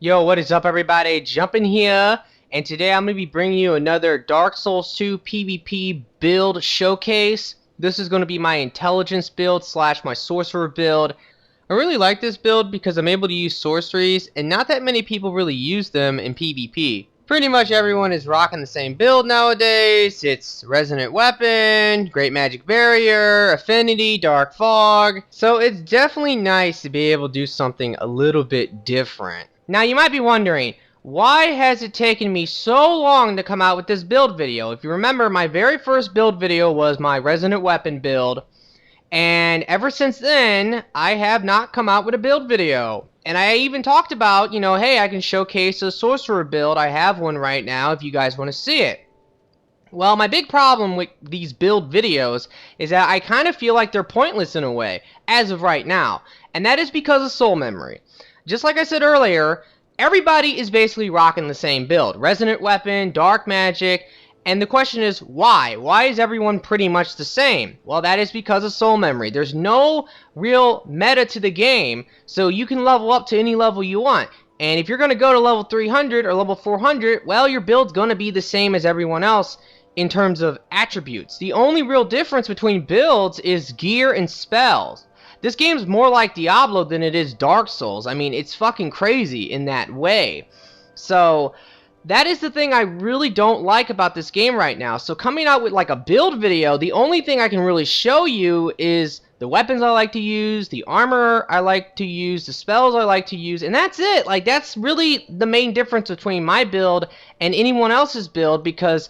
Yo, what is up everybody? Jumpin here, and today I'm going to be bringing you another Dark Souls 2 PvP build showcase. This is going to be my intelligence build slash my sorcerer build. I really like this build because I'm able to use sorceries, and not that many people really use them in PvP. Pretty much everyone is rocking the same build nowadays. It's Resonant Weapon, Great Magic Barrier, Affinity, Dark Fog. So it's definitely nice to be able to do something a little bit different. Now you might be wondering, why has it taken me so long to come out with this build video? If you remember, my very first build video was my Resonant Weapon build, and ever since then, I have not come out with a build video. And I even talked about, hey, I can showcase a sorcerer build. I have one right now if you guys want to see it. Well, my big problem with these build videos is that I kind of feel like they're pointless in a way, as of right now. And that is because of soul memory. Just like I said earlier, everybody is basically rocking the same build. Resonant Weapon, Dark Magic, and the question is, why? Why is everyone pretty much the same? Well, that is because of soul memory. There's no real meta to the game, so you can level up to any level you want. And if you're going to go to level 300 or level 400, well, your build's going to be the same as everyone else in terms of attributes. The only real difference between builds is gear and spells. This game's more like Diablo than it is Dark Souls. I mean, it's fucking crazy in that way. So that is the thing I really don't like about this game right now. So coming out with like a build video, the only thing I can really show you is the weapons I like to use, the armor I like to use, the spells I like to use, and that's it. Like, that's really the main difference between my build and anyone else's build, because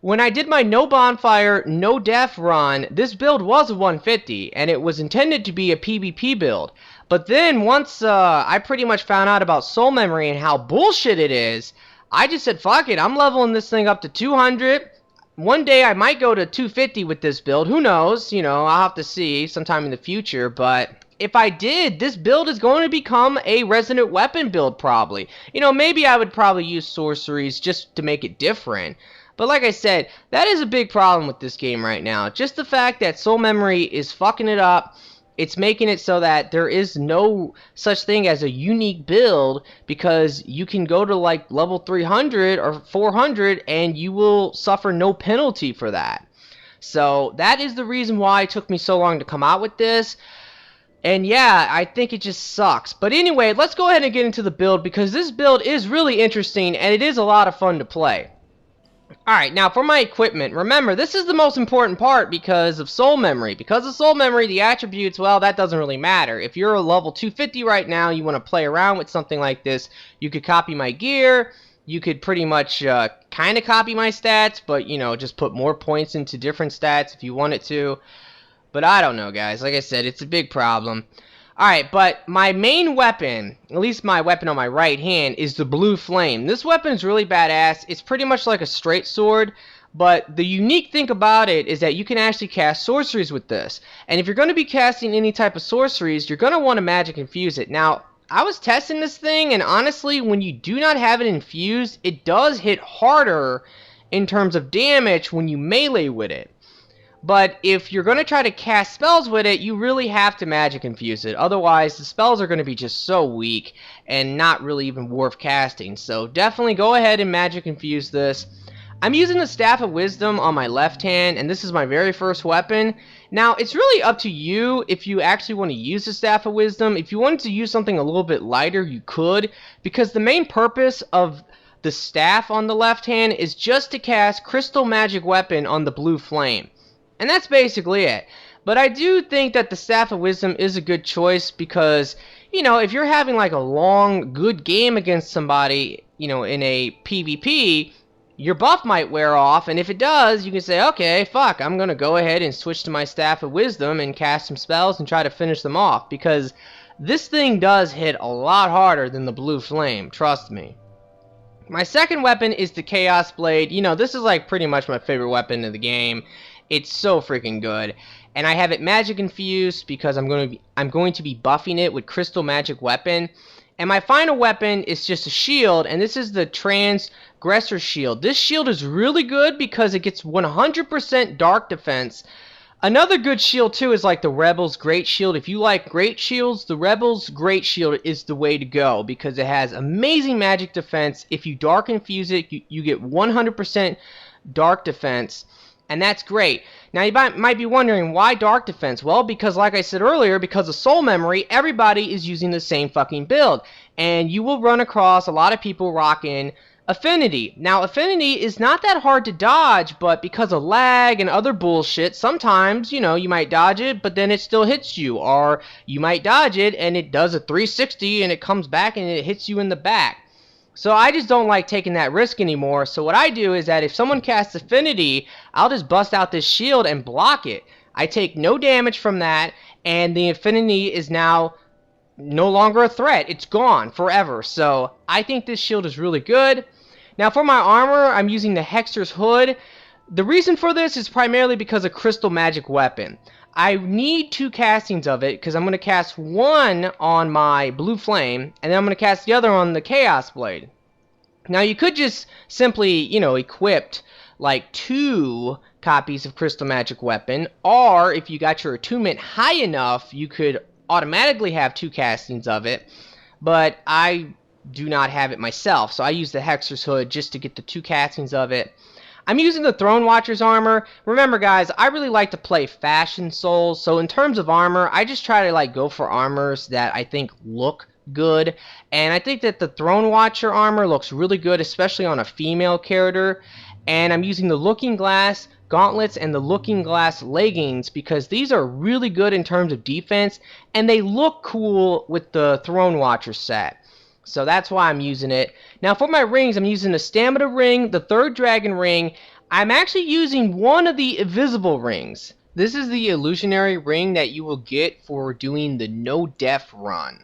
when I did my no bonfire, no death run, this build was a 150, and it was intended to be a PvP build. But then once I pretty much found out about soul memory and how bullshit it is, I just said, fuck it, I'm leveling this thing up to 200. One day I might go to 250 with this build. Who knows? I'll have to see sometime in the future. But if I did, this build is going to become a Resonant Weapon build probably. Maybe I would probably use sorceries just to make it different. But like I said, that is a big problem with this game right now. Just the fact that soul memory is fucking it up. It's making it so that there is no such thing as a unique build, because you can go to like level 300 or 400 and you will suffer no penalty for that. So that is the reason why it took me so long to come out with this. And yeah, I think it just sucks. But anyway, let's go ahead and get into the build, because this build is really interesting and it is a lot of fun to play. Alright, now for my equipment, remember, this is the most important part because of soul memory. Because of soul memory, the attributes, well, that doesn't really matter. If you're a level 250 right now, you want to play around with something like this, you could copy my gear, you could pretty much kind of copy my stats, but, just put more points into different stats if you wanted to. But I don't know, guys. Like I said, it's a big problem. Alright, but my main weapon, at least my weapon on my right hand, is the Blue Flame. This weapon is really badass. It's pretty much like a straight sword, but the unique thing about it is that you can actually cast sorceries with this. And if you're going to be casting any type of sorceries, you're going to want to magic infuse it. Now, I was testing this thing, and honestly, when you do not have it infused, it does hit harder in terms of damage when you melee with it. But if you're going to try to cast spells with it, you really have to magic infuse it. Otherwise, the spells are going to be just so weak and not really even worth casting. So definitely go ahead and magic infuse this. I'm using the Staff of Wisdom on my left hand, and this is my very first weapon. Now, it's really up to you if you actually want to use the Staff of Wisdom. If you wanted to use something a little bit lighter, you could, because the main purpose of the staff on the left hand is just to cast Crystal Magic Weapon on the Blue Flame. And that's basically it. But I do think that the Staff of Wisdom is a good choice because, if you're having like a long, good game against somebody, in a PvP, your buff might wear off. And if it does, you can say, okay, fuck, I'm going to go ahead and switch to my Staff of Wisdom and cast some spells and try to finish them off. Because this thing does hit a lot harder than the Blue Flame, trust me. My second weapon is the Chaos Blade. This is like pretty much my favorite weapon in the game. It's so freaking good. And I have it magic infused because I'm going to be buffing it with Crystal Magic Weapon. And my final weapon is just a shield, and this is the Transgressor Shield. This shield is really good because it gets 100% dark defense Another good shield too is like the Rebel's Great Shield. If you like great shields, the Rebel's Great Shield is the way to go because it has amazing magic defense. If you dark infuse it, you get 100% dark defense, and that's great. Now you might be wondering why dark defense? Well, because like I said earlier, because of soul memory, everybody is using the same fucking build, and you will run across a lot of people rocking Affinity. Now, Affinity is not that hard to dodge, but because of lag and other bullshit, sometimes, you know, you might dodge it, but then it still hits you. Or you might dodge it, and it does a 360, and it comes back, and it hits you in the back. So I just don't like taking that risk anymore. So what I do is that if someone casts Affinity, I'll just bust out this shield and block it. I take no damage from that, and the Affinity is now no longer a threat. It's gone forever. So I think this shield is really good. Now for my armor, I'm using the Hexer's Hood. The reason for this is primarily because of Crystal Magic Weapon. I need 2 castings of it because I'm going to cast one on my Blue Flame, and then I'm going to cast the other on the Chaos Blade. Now you could just simply, you know, equip like 2 copies of Crystal Magic Weapon, or if you got your attunement high enough, you could automatically have 2 castings of it, but I do not have it myself, so I use the Hexer's Hood just to get the 2 castings of it. I'm using the Throne Watcher's armor. Remember guys, I really like to play Fashion Souls, so in terms of armor, I just try to like go for armors that I think look good, and I think that the Throne Watcher armor looks really good, especially on a female character. And I'm using the Looking Glass gauntlets and the Looking Glass leggings because these are really good in terms of defense, and they look cool with the Throne Watcher set. So that's why I'm using it. Now for my rings, I'm using the Stamina Ring, the 3rd Dragon Ring. I'm actually using one of the Invisible Rings. This is the Illusionary Ring that you will get for doing the No Death run.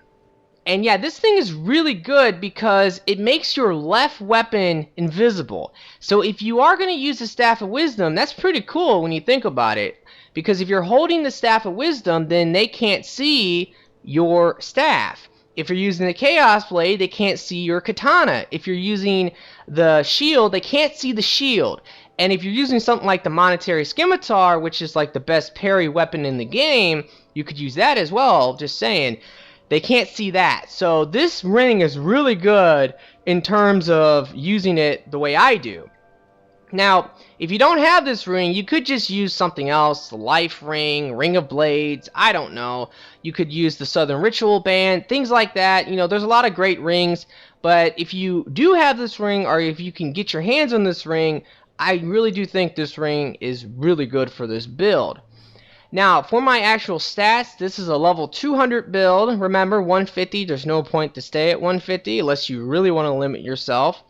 And yeah, this thing is really good because it makes your left weapon invisible. So if you are going to use the Staff of Wisdom, that's pretty cool when you think about it. Because if you're holding the Staff of Wisdom, then they can't see your staff. If you're using the Chaos Blade, they can't see your katana. If you're using the shield, they can't see the shield. And if you're using something like the Monetary Scimitar, which is like the best parry weapon in the game, you could use that as well, just saying. They can't see that. So this ring is really good in terms of using it the way I do. Now, if you don't have this ring, you could just use something else. The Life Ring, Ring of Blades, I don't know. You could use the Southern Ritual Band, things like that. You know, there's a lot of great rings. But if you do have this ring, or if you can get your hands on this ring, I really do think this ring is really good for this build. Now, for my actual stats, this is a level 200 build. Remember, 150, there's no point to stay at 150 unless you really want to limit yourself.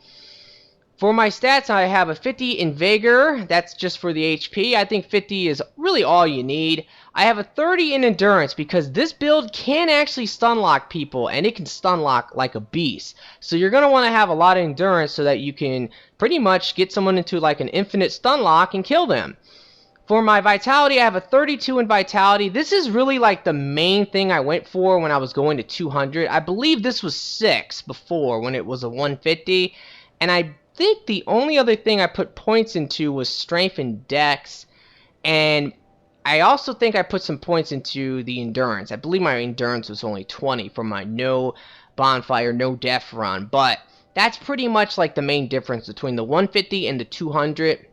For my stats, I have a 50 in Vigor. That's just for the HP. I think 50 is really all you need. I have a 30 in Endurance because this build can actually stun lock people, and it can stun lock like a beast. So you're going to want to have a lot of Endurance so that you can pretty much get someone into like an infinite stun lock and kill them. For my Vitality, I have a 32 in Vitality. This is really like the main thing I went for when I was going to 200. I believe this was 6 before when it was a 150. And I think the only other thing I put points into was Strength and Dex. And I also think I put some points into the Endurance. I believe my Endurance was only 20 for my no bonfire, no death run. But that's pretty much like the main difference between the 150 and the 200.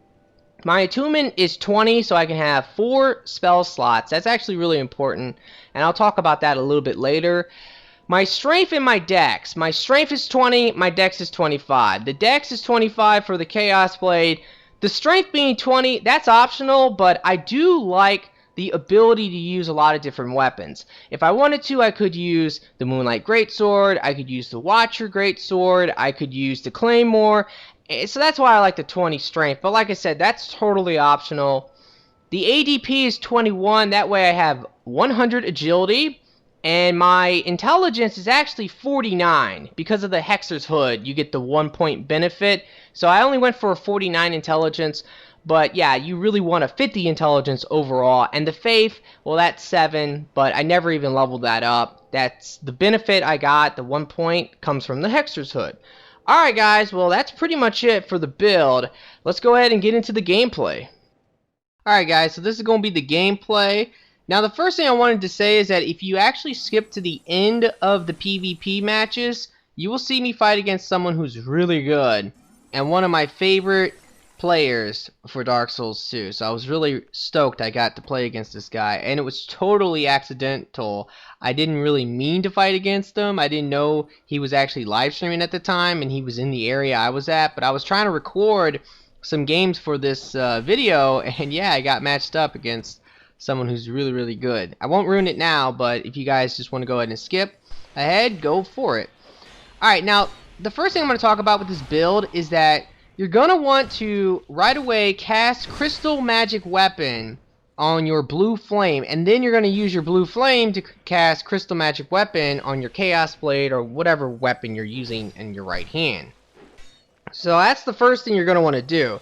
My attunement is 20, so I can have 4 spell slots. That's actually really important, and I'll talk about that a little bit later. My strength and my dex. My strength is 20, my dex is 25. The dex is 25 for the Chaos Blade. The strength being 20, that's optional, but I do like the ability to use a lot of different weapons. If I wanted to, I could use the Moonlight Greatsword, I could use the Watcher Greatsword, I could use the Claymore. So that's why I like the 20 strength. But like I said, that's totally optional. The ADP is 21. That way I have 100 agility. And my intelligence is actually 49. Because of the Hexer's Hood, you get the 1 point benefit. So I only went for a 49 intelligence. But yeah, you really want a 50 intelligence overall. And the Faith, well, that's 7. But I never even leveled that up. That's the benefit I got. The 1 point comes from the Hexer's Hood. Alright guys, well that's pretty much it for the build. Let's go ahead and get into the gameplay. Alright guys, so this is going to be the gameplay. Now the first thing I wanted to say is that if you actually skip to the end of the PvP matches, you will see me fight against someone who's really good. And one of my favorite players for Dark Souls 2. So I was really stoked I got to play against this guy. And it was totally accidental. I didn't really mean to fight against him. I didn't know he was actually live streaming at the time and he was in the area I was at. But I was trying to record some games for this video, and yeah, I got matched up against someone who's really good. I won't ruin it now, but if you guys just want to go ahead and skip ahead, go for it. Alright, now the first thing I'm going to talk about with this build is that you're going to want to right away cast Crystal Magic Weapon on your Blue Flame, and then you're going to use your Blue Flame to cast Crystal Magic Weapon on your Chaos Blade or whatever weapon you're using in your right hand. So that's the first thing you're going to want to do.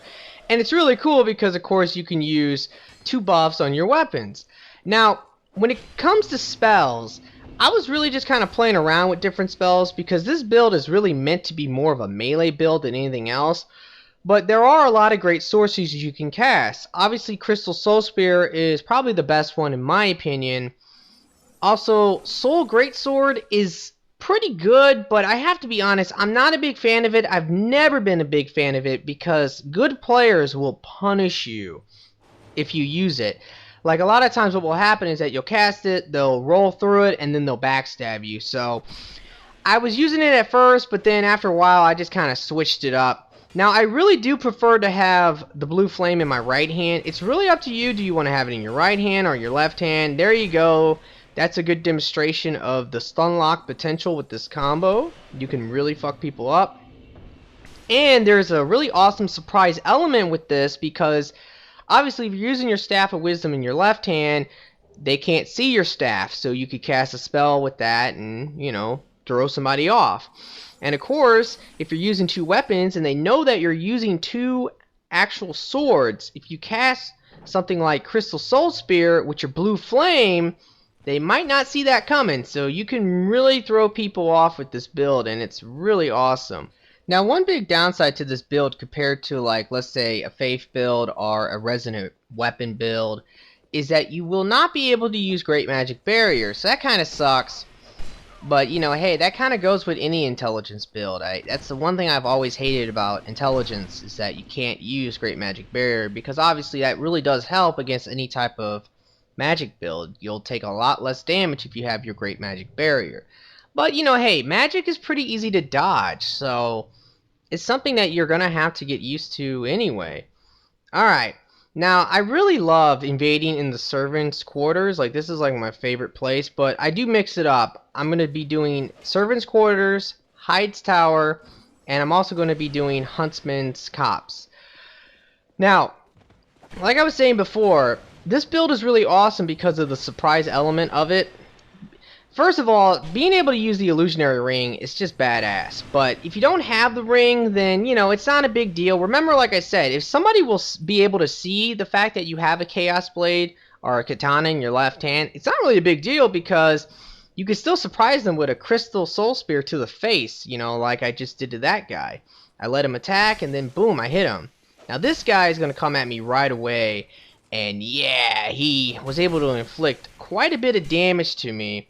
And it's really cool because, of course, you can use 2 buffs on your weapons. Now, when it comes to spells, I was really just kind of playing around with different spells because this build is really meant to be more of a melee build than anything else. But there are a lot of great sorceries you can cast. Obviously, Crystal Soul Spear is probably the best one in my opinion. Also, Soul Greatsword is pretty good, but I have to be honest, I'm not a big fan of it. I've never been a big fan of it because good players will punish you if you use it. Like a lot of times what will happen is that you'll cast it, they'll roll through it, and then they'll backstab you. So I was using it at first, but then after a while I just kind of switched it up. Now I really do prefer to have the Blue Flame in my right hand. It's really up to you. Do you want to have it in your right hand or your left hand? There you go. That's a good demonstration of the stun lock potential with this combo. You can really fuck people up. And there's a really awesome surprise element with this because obviously if you're using your Staff of Wisdom in your left hand, they can't see your staff. So you could cast a spell with that and, you know, throw somebody off. And of course, if you're using 2 weapons and they know that you're using 2 actual swords, if you cast something like Crystal Soul Spear with your Blue Flame, they might not see that coming, so you can really throw people off with this build, and it's really awesome. Now, one big downside to this build compared to, like, let's say a Faith build or a Resonant Weapon build is that you will not be able to use Great Magic Barrier, so that kind of sucks. But, you know, hey, that kind of goes with any intelligence build. That's the one thing I've always hated about intelligence is that you can't use Great Magic Barrier because obviously that really does help against any type of magic build. You'll take a lot less damage if you have your Great Magic Barrier. But, you know, hey, magic is pretty easy to dodge, so it's something that you're going to have to get used to anyway. Alright, now I really love invading in the servants' quarters. Like, this is like my favorite place, but I do mix it up. I'm going to be doing servants' quarters, Hyde's Tower, and I'm also going to be doing Huntsman's Copse. Now, like I was saying before, this build is really awesome because of the surprise element of it. First of all, being able to use the illusionary ring is just badass. But if you don't have the ring, then, you know, it's not a big deal. Remember, like I said, if somebody will be able to see the fact that you have a Chaos Blade or a Katana in your left hand, it's not really a big deal because you can still surprise them with a Crystal Soul Spear to the face, you know, like I just did to that guy. I let him attack, and then boom, I hit him. Now this guy is going to come at me right away. And yeah, he was able to inflict quite a bit of damage to me.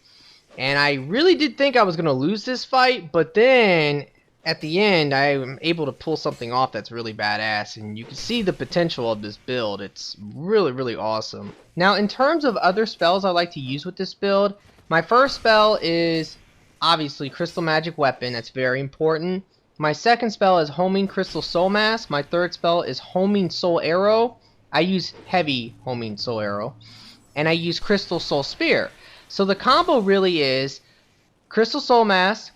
And I really did think I was going to lose this fight, but then at the end I am able to pull something off that's really badass. And you can see the potential of this build. It's really awesome. Now in terms of other spells I like to use with this build, my first spell is obviously Crystal Magic Weapon. That's very important. My second spell is Homing Crystal Soul Mass. My third spell is Homing Soul Arrow. I use Heavy Homing Soul Arrow, and I use Crystal Soul Spear. So the combo really is Crystal Soul Mass,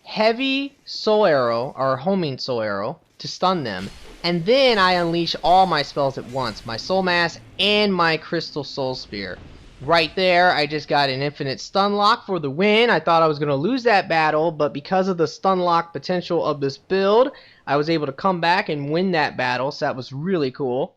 Heavy Soul Arrow, or Homing Soul Arrow, to stun them, and then I unleash all my spells at once, my Soul Mass and my Crystal Soul Spear. Right there, I just got an infinite stun lock for the win. I thought I was going to lose that battle, but because of the stun lock potential of this build, I was able to come back and win that battle, so that was really cool.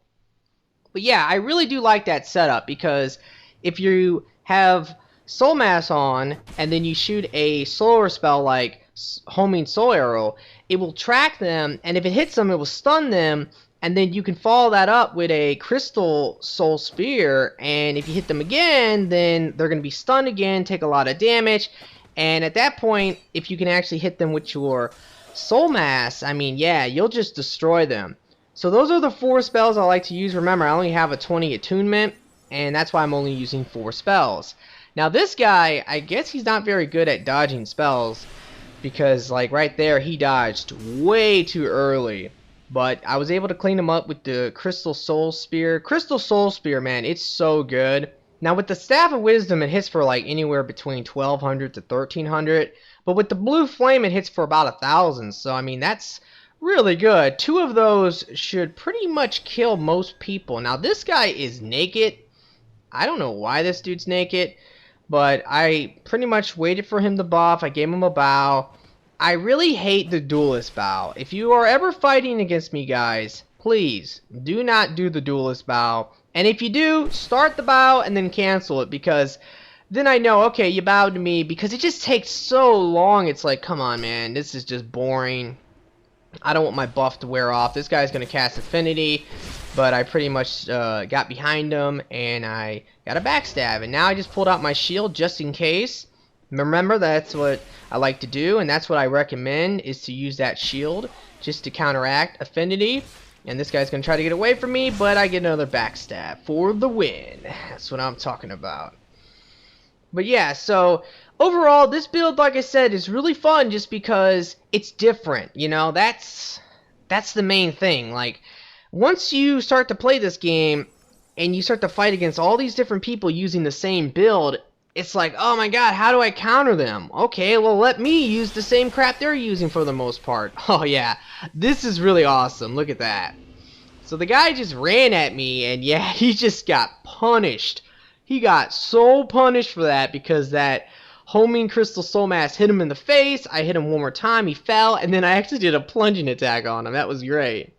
But yeah, I really do like that setup because if you have Soul Mass on and then you shoot a slower spell like Homing Soul Arrow, it will track them, and if it hits them, it will stun them, and then you can follow that up with a Crystal Soul Spear, and if you hit them again, then they're going to be stunned again, take a lot of damage, and at that point, if you can actually hit them with your Soul Mass, I mean, yeah, you'll just destroy them. So those are the 4 spells I like to use. Remember, I only have a 20 attunement, and that's why I'm only using 4 spells. Now this guy, I guess he's not very good at dodging spells, because like right there, he dodged way too early. But I was able to clean him up with the Crystal Soul Spear. Crystal Soul Spear, man, it's so good. Now with the Staff of Wisdom, it hits for like anywhere between 1200 to 1300. But with the Blue Flame, it hits for about 1000. So I mean, that's really good. 2 of those should pretty much kill most people. Now this guy is naked. I don't know why this dude's naked, but I pretty much waited for him to buff. I gave him a bow. I really hate the duelist bow. If you are ever fighting against me, guys, please do not do the duelist bow. And if you do, start the bow and then cancel it, because then I know, okay, you bowed to me, because it just takes so long. It's like, come on, man, this is just boring. I don't want my buff to wear off. This guy's going to cast Affinity, but I pretty much got behind him, and I got a backstab. And now I just pulled out my shield just in case. Remember, that's what I like to do, and that's what I recommend, is to use that shield just to counteract Affinity. And this guy's going to try to get away from me, but I get another backstab for the win. That's what I'm talking about. But yeah, so overall, this build, like I said, is really fun just because it's different. You know, that's the main thing. Like, once you start to play this game and you start to fight against all these different people using the same build, it's like, oh my god, how do I counter them? Okay, well, let me use the same crap they're using for the most part. Oh yeah, this is really awesome. Look at that. So the guy just ran at me, and yeah, he just got punished. He got so punished for that, because that homing Crystal Soul Mass hit him in the face. I hit him one more time, he fell, and then I actually did a plunging attack on him. That was great.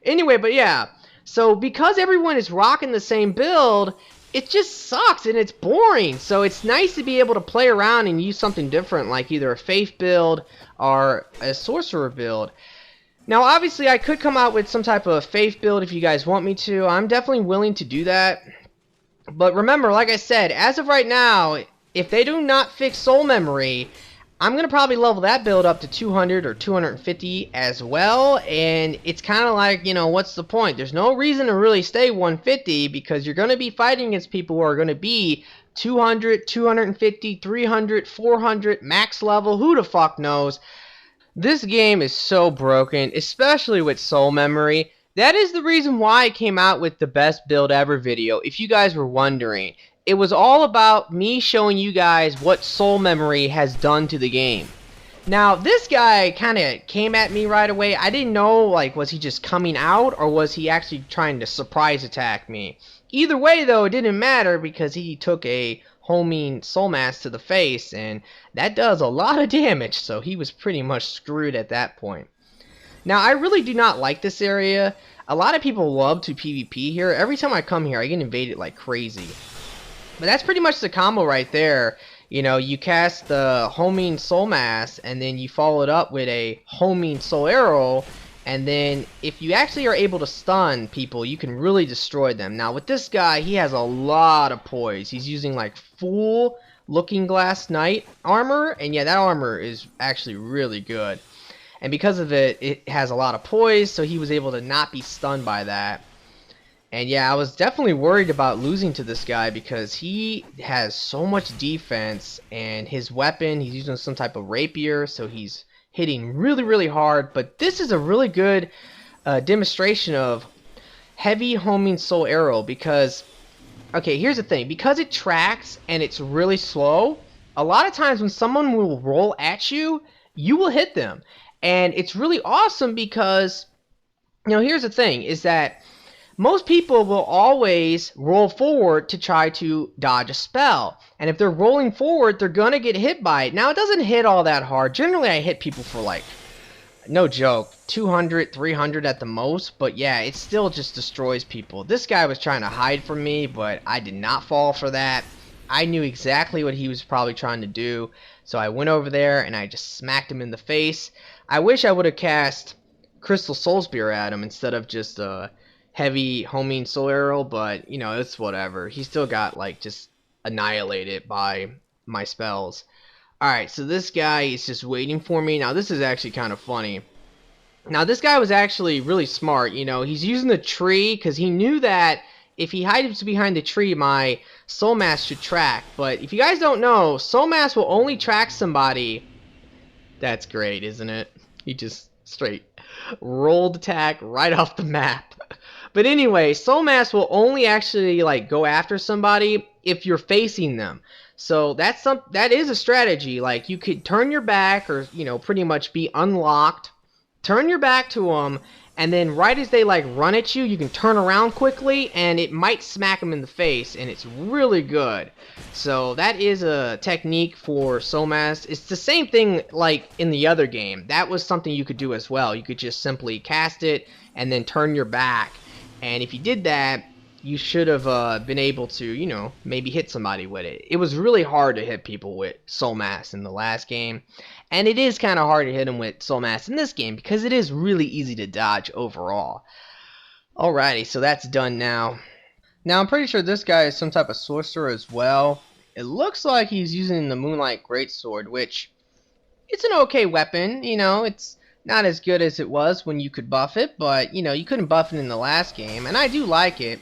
Anyway, but yeah, so because everyone is rocking the same build, it just sucks and it's boring. So it's nice to be able to play around and use something different, like either a Faith build or a Sorcerer build. Now obviously I could come out with some type of Faith build if you guys want me to. I'm definitely willing to do that. But remember, like I said, as of right now, if they do not fix Soul Memory, I'm going to probably level that build up to 200 or 250 as well. And it's kind of like, you know, what's the point? There's no reason to really stay 150, because you're going to be fighting against people who are going to be 200, 250, 300, 400, max level. Who the fuck knows? This game is so broken, especially with Soul Memory. That is the reason why I came out with the best build ever video, if you guys were wondering. It was all about me showing you guys what Soul Memory has done to the game. Now, this guy kind of came at me right away. I didn't know, like, was he just coming out, or was he actually trying to surprise attack me? Either way, though, it didn't matter, because he took a homing Soul Mass to the face, and that does a lot of damage, so he was pretty much screwed at that point. Now, I really do not like this area. A lot of people love to PvP here. Every time I come here, I get invaded like crazy. But that's pretty much the combo right there. You know, you cast the homing Soul Mass, and then you follow it up with a homing Soul Arrow, and then if you actually are able to stun people, you can really destroy them. Now with this guy, he has a lot of poise. He's using like full Looking Glass Knight armor, and yeah, that armor is actually really good. And because of it, it has a lot of poise, so he was able to not be stunned by that. And yeah, I was definitely worried about losing to this guy, because he has so much defense, and his weapon, he's using some type of rapier, so he's hitting really, really hard. But this is a really good demonstration of heavy homing Soul Arrow, because, okay, here's the thing. Because it tracks and it's really slow, a lot of times when someone will roll at you, you will hit them. And it's really awesome because, you know, here's the thing, is that most people will always roll forward to try to dodge a spell. And if they're rolling forward, they're going to get hit by it. Now, it doesn't hit all that hard. Generally, I hit people for like, no joke, 200, 300 at the most. But yeah, it still just destroys people. This guy was trying to hide from me, but I did not fall for that. I knew exactly what he was probably trying to do. So I went over there and I just smacked him in the face. I wish I would have cast Crystal Soul Spear at him instead of just a heavy homing soul arrow, but you know, it's whatever. He still got like just annihilated by my spells. Alright, so this guy is just waiting for me. Now this is actually kind of funny. Now this guy was actually really smart, you know, he's using the tree because he knew that if he hides behind the tree, my Soul Mass should track. But if you guys don't know, Soul Mass will only track somebody. That's great, isn't it? He just straight rolled attack right off the map. But anyway, Soul Mass will only actually like go after somebody if you're facing them. So that is a strategy. Like you could turn your back, or you know, pretty much be unlocked. Turn your back to them, and then right as they like run at you, you can turn around quickly, and it might smack them in the face, and it's really good. So that is a technique for Soul Mass. It's the same thing like in the other game. That was something you could do as well. You could just simply cast it and then turn your back. And if you did that, you should have been able to, you know, maybe hit somebody with it. It was really hard to hit people with Soul Mass in the last game. And it is kind of hard to hit them with Soul Mass in this game because it is really easy to dodge overall. Alrighty, so that's done now. Now I'm pretty sure this guy is some type of sorcerer as well. It looks like he's using the Moonlight Greatsword, which it's an okay weapon. You know, it's not as good as it was when you could buff it, but you know, you couldn't buff it in the last game, and I do like it.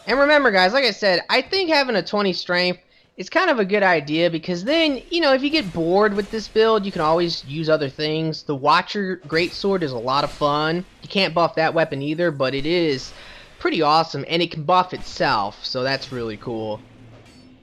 And remember guys, like I said, I think having a 20 strength is kind of a good idea because then, you know, if you get bored with this build, you can always use other things. The Watcher Greatsword is a lot of fun. You can't buff that weapon either, but it is pretty awesome, and it can buff itself, so that's really cool.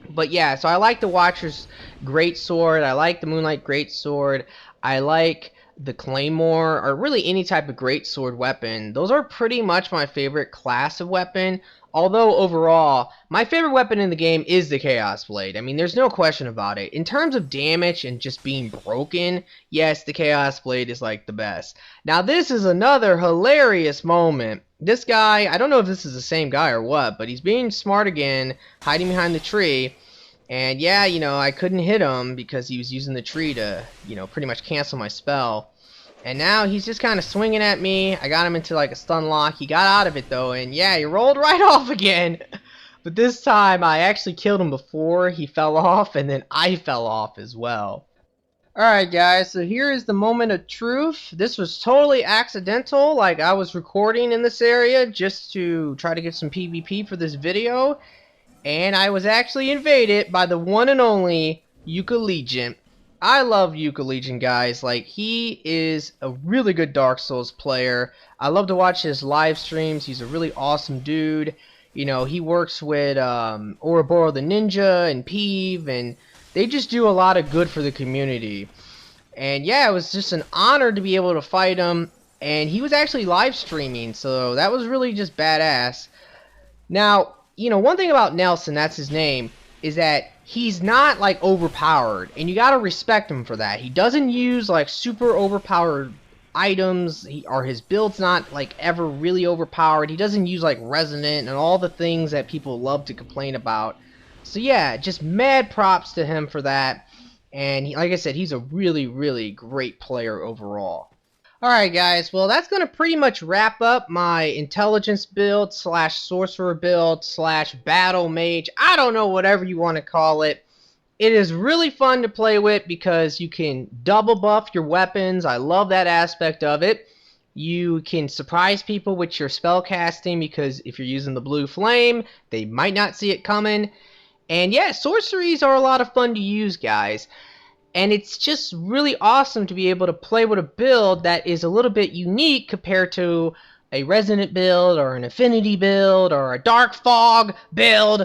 But yeah, so I like the Watcher's Greatsword, I like the Moonlight Greatsword, I like the Claymore, or really any type of Greatsword weapon. Those are pretty much my favorite class of weapon. Although overall, my favorite weapon in the game is the Chaos Blade. I mean, there's no question about it. In terms of damage and just being broken, yes, the Chaos Blade is like the best. Now this is another hilarious moment. This guy, I don't know if this is the same guy or what, but he's being smart again, hiding behind the tree. And yeah, you know, I couldn't hit him because he was using the tree to, you know, pretty much cancel my spell. And now he's just kind of swinging at me. I got him into like a stun lock. He got out of it though, and yeah, he rolled right off again. But this time I actually killed him before he fell off, and then I fell off as well. Alright guys, so here is the moment of truth. This was totally accidental. Like, I was recording in this area just to try to get some PvP for this video, and I was actually invaded by the one and only Legion. I love Legion, guys. Like, he is a really good Dark Souls player. I love to watch his live streams. He's a really awesome dude. You know, he works with Ouroboros the Ninja and Peeve, and they just do a lot of good for the community. And yeah, it was just an honor to be able to fight him. And he was actually live streaming, so that was really just badass. Now, you know, one thing about Nelson, that's his name, is that he's not like overpowered, and you gotta respect him for that. He doesn't use like super overpowered items, or his build's not like ever really overpowered. He doesn't use like resonant and all the things that people love to complain about. So yeah, just mad props to him for that. And he, like I said, he's a really, really great player overall. Alright guys, well that's going to pretty much wrap up my intelligence build slash sorcerer build slash battle mage. I don't know, whatever you want to call it. It is really fun to play with because you can double buff your weapons. I love that aspect of it. You can surprise people with your spell casting because if you're using the blue flame, they might not see it coming. And yeah, sorceries are a lot of fun to use, guys. And it's just really awesome to be able to play with a build that is a little bit unique compared to a Resonant build, or an Affinity build, or a Dark Fog build,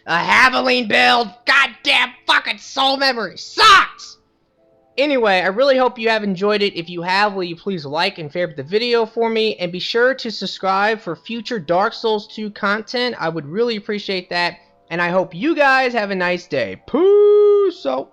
a Haveline build. Goddamn fucking soul memory sucks! Anyway, I really hope you have enjoyed it. If you have, will you please like and favorite the video for me, and be sure to subscribe for future Dark Souls 2 content. I would really appreciate that, and I hope you guys have a nice day. Peace out.